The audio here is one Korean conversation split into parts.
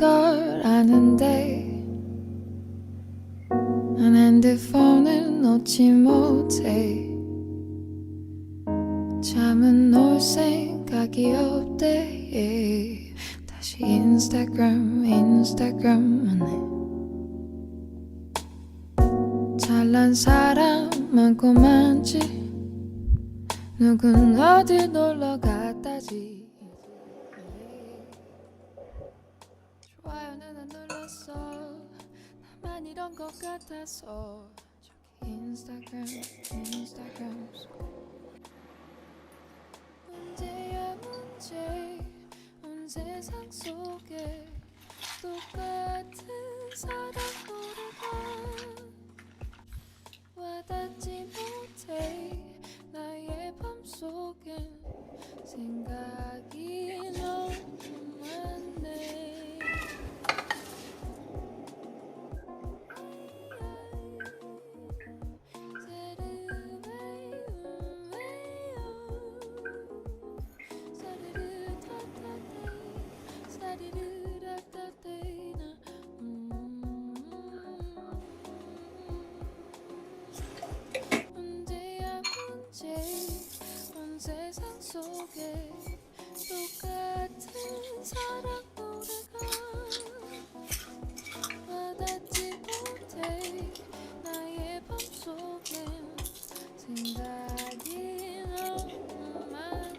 걸 아는데 난 핸드폰을 놓지 못해 잠은 올 생각이 없대 다시 인스타그램만 해 잘난 사람 많고 많지 누군 어디 놀러 갔다지 좋아요는 안 눌렀어 나만 이런 것 같아서 저기 인스타그램 문제야 문제 온 세상 속에 똑같은 사랑 노래가 와닿지 못해 나의 맘속엔 생각이 너무 많네 온 세상 속에 똑같은 사랑 노래가 와닿지 못해 나의 맘속엔 생각이 너무 많네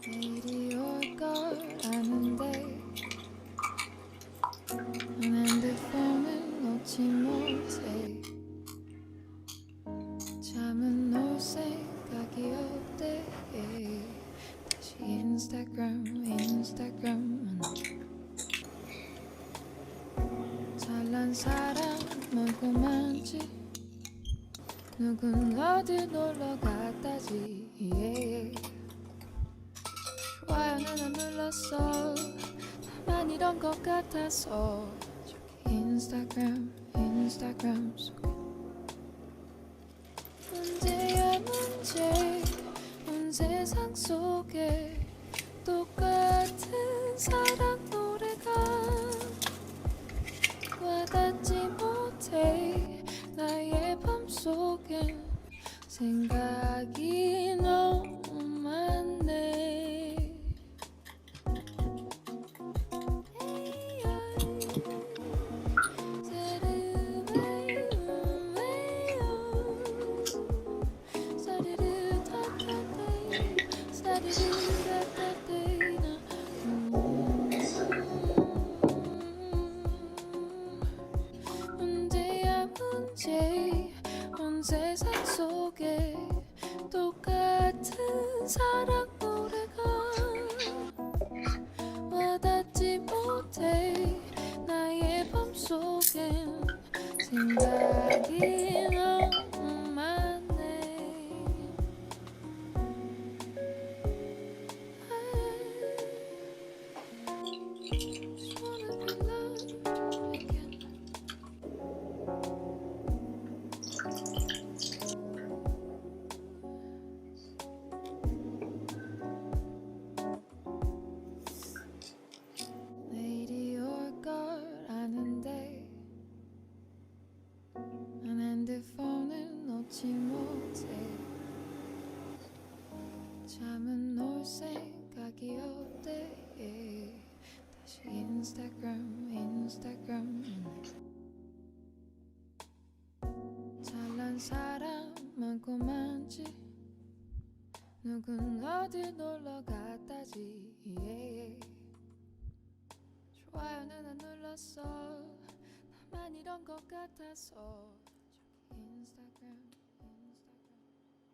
내일이 올 걸 아는데 난 핸드폰을 놓지 못해 잠은 올 생각이 없대 다시 인스타그램만 잘난 사람 많고 많지 누군 어디 놀러 갔다지 좋아요는 안 눌렀어 나만 이런 것 같아서 저기 인스타그램 속에 문제야 문제 온 세상 속에 똑같은 사랑 노래가 와닿지 못해 나의 맘속엔 생각이 너무 많네 문제야 문제 온 세상 속에 똑같은 사랑 노래가 와닿지 못해 나의 맘속엔 생각이 너무 많네 내일이 올 걸 아는데 난 핸드폰을 놓지 못해 잠은 올 생각이 없대 다시 인스타그램만 해 잘난 사람 많고 많지 누군 어디 놀러 갔다지 좋아요는 안 눌렀어 나만 이런 것 같아서 저기 인스타그램